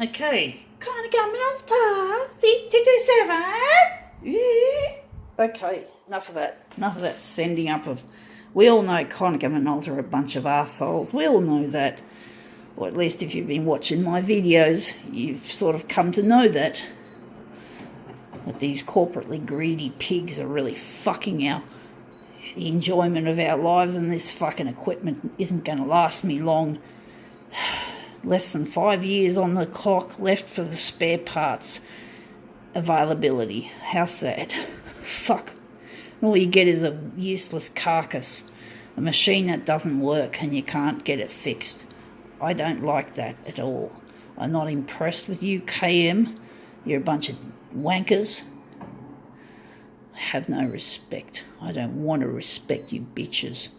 Okay, kind of coming on task. 6227. Okay, enough of that. Enough of that sending up of... We all know Connick and Minolta are a bunch of arseholes. We all know that. Or at least if you've been watching my videos, you've sort of come to know that. That these corporately greedy pigs are really fucking the enjoyment of our lives, and this fucking equipment isn't going to last me long. Less than 5 years on the clock left for the spare parts availability. How sad. Fuck. All you get is a useless carcass. A machine that doesn't work and you can't get it fixed. I don't like that at all. I'm not impressed with you, KM. You're a bunch of wankers. I have no respect. I don't want to respect you bitches.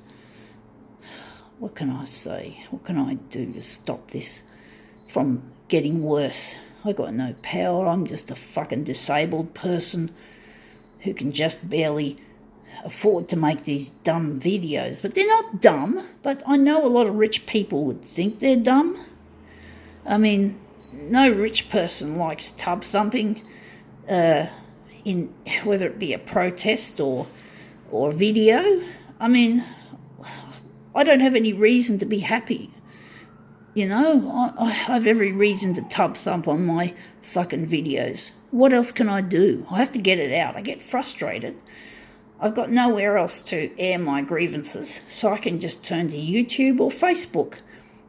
What can I say? What can I do to stop this from getting worse? I got no power. I'm just a fucking disabled person who can just barely afford to make these dumb videos. But they're not dumb. But I know a lot of rich people would think they're dumb. I mean, no rich person likes tub thumping, in whether it be a protest or video. I mean, I don't have any reason to be happy. You know, I have every reason to tub thump on my fucking videos. What else can I do? I have to get it out. I get frustrated. I've got nowhere else to air my grievances, so I can just turn to YouTube or Facebook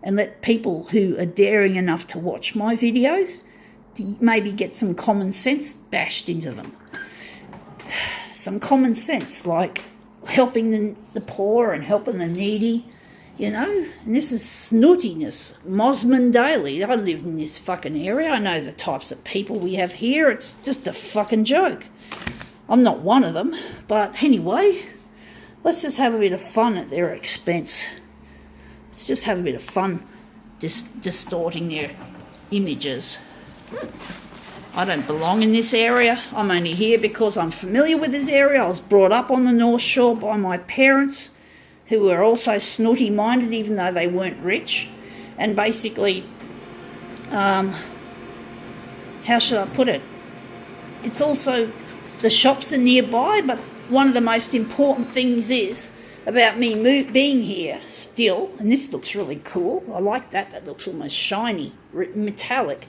and let people who are daring enough to watch my videos to maybe get some common sense bashed into them. Some common sense, like helping the poor and helping the needy, you know. And this is snootiness. Mosman Daily. I live in this fucking area. I know the types of people we have here. It's just a fucking joke. I'm not one of them. But anyway, let's just have a bit of fun at their expense. Let's just have a bit of fun distorting their images. I don't belong in this area. I'm only here because I'm familiar with this area. I was brought up on the North Shore by my parents, who were also snooty-minded, even though they weren't rich. And basically, how should I put it? It's also, the shops are nearby, but one of the most important things is about me being here still, and this looks really cool. I like that. That looks almost shiny, metallic.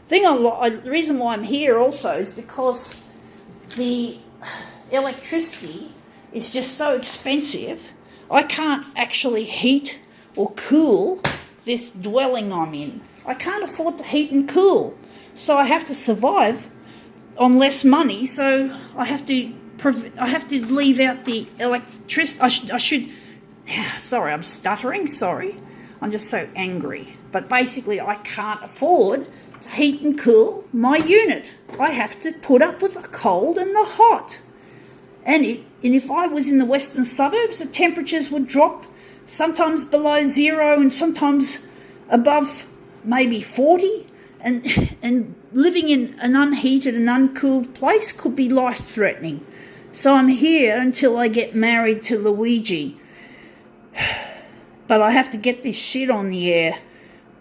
The reason why I'm here also is because the electricity is just so expensive. I can't actually heat or cool this dwelling I'm in. I can't afford to heat and cool, so I have to survive on less money. So I have to leave out the electricity. Sorry, I'm stuttering. Sorry, I'm just so angry. But basically, I can't afford to heat and cool my unit. I have to put up with the cold and the hot. And if I was in the western suburbs, the temperatures would drop sometimes below 0 and sometimes above maybe 40. And living in an unheated and uncooled place could be life-threatening. So I'm here until I get married to Luigi. But I have to get this shit on the air.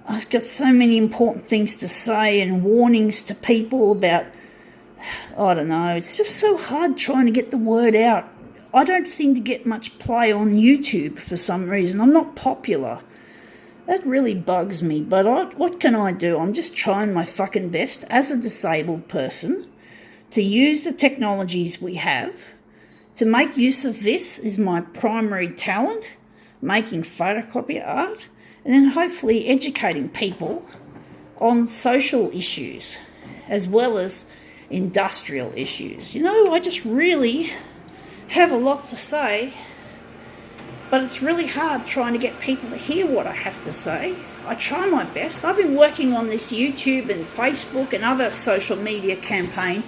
I've got so many important things to say and warnings to people about, I don't know, it's just so hard trying to get the word out. I don't seem to get much play on YouTube for some reason. I'm not popular. That really bugs me, but what can I do? I'm just trying my fucking best as a disabled person to use the technologies we have. To make use of this is my primary talent, making photocopier art, and then hopefully educating people on social issues as well as industrial issues. You know, I just really have a lot to say, but it's really hard trying to get people to hear what I have to say. I try my best. I've been working on this YouTube and Facebook and other social media campaign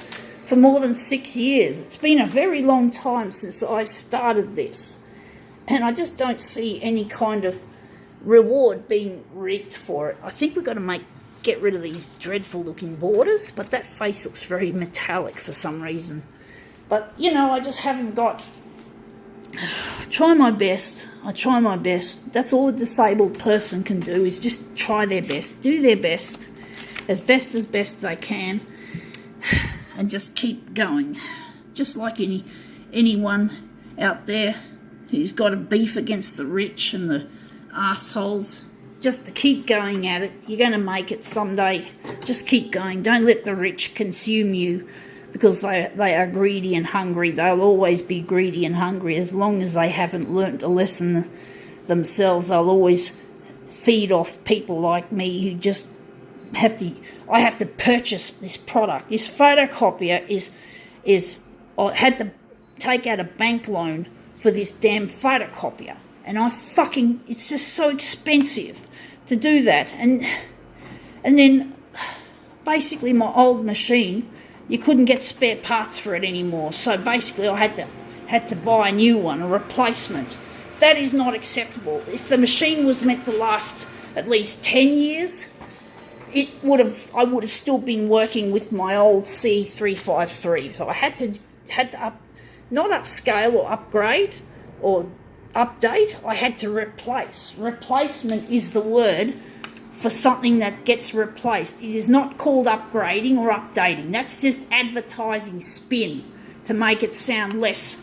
for more than 6 years. It's been a very long time since I started this, and I just don't see any kind of reward being reaped for it. I think we've got to get rid of these dreadful looking borders, but that face looks very metallic for some reason. But, you know, I just haven't got... I try my best. That's all a disabled person can do, is just try their best, do their best, as best they can, and just keep going. Just like anyone out there who's got a beef against the rich and the assholes, just to keep going at it. You're going to make it someday. Just keep going. Don't let the rich consume you, because they are greedy and hungry. They'll always be greedy and hungry as long as they haven't learnt a lesson themselves. They'll always feed off people like me who just I have to purchase this product. This photocopier is I had to take out a bank loan for this damn photocopier, and it's just so expensive to do that. And then basically my old machine, you couldn't get spare parts for it anymore, so basically I had to buy a new one, a replacement. That is not acceptable. If the machine was meant to last at least 10 years, I would have still been working with my old C353. So I had to not upscale or upgrade or update. I had to replace. Replacement is the word for something that gets replaced. It is not called upgrading or updating. That's just advertising spin to make it sound less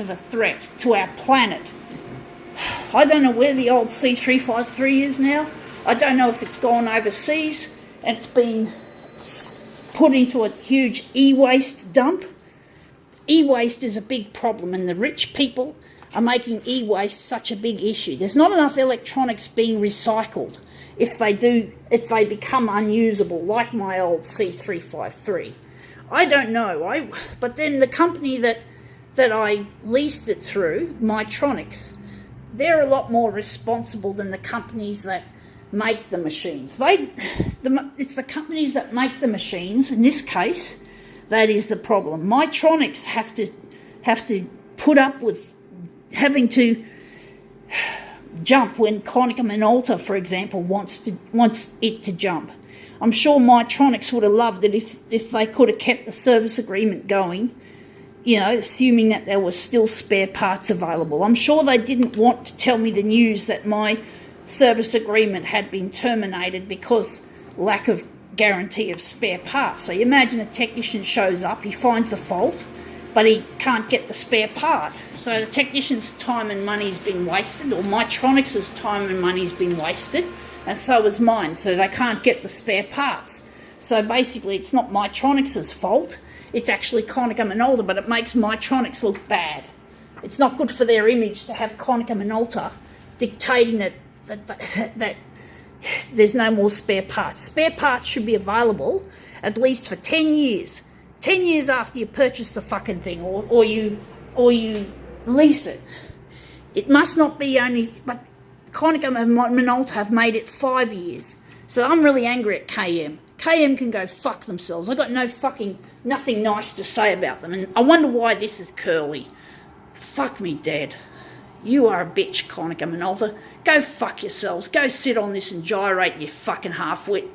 of a threat to our planet. I don't know where the old C353 is now. I don't know if it's gone overseas and it's been put into a huge e-waste dump. E-waste is a big problem, and the rich people are making e-waste such a big issue. There's not enough electronics being recycled if they become unusable, like my old C353. I don't know. But then the company that I leased it through, Mytronics, they're a lot more responsible than the companies that make the machines. It's the companies that make the machines, in this case, that is the problem. Mytronics have to put up with having to jump when Konica Minolta, for example, wants it to jump. I'm sure Mytronics would have loved it if they could have kept the service agreement going, assuming that there was still spare parts available. I'm sure they didn't want to tell me the news that my service agreement had been terminated because lack of guarantee of spare parts. So you imagine a technician shows up, he finds the fault, but he can't get the spare part. So the technician's time and money's been wasted, or Mytronics' time and money's been wasted, and so is mine. So they can't get the spare parts. So basically it's not Mytronics' fault, it's actually Konica Minolta, but it makes Mytronics look bad. It's not good for their image to have Konica Minolta dictating that there's no more spare parts. Spare parts should be available at least for 10 years. 10 years after you purchase the fucking thing, or you lease it. It must not be only, but Konica Minolta have made it 5 years. So I'm really angry at KM. KM can go fuck themselves. I've got nothing nice to say about them. And I wonder why this is curly. Fuck me dead. You are a bitch, Konica Minolta. Go fuck yourselves. Go sit on this and gyrate, you fucking half-wit.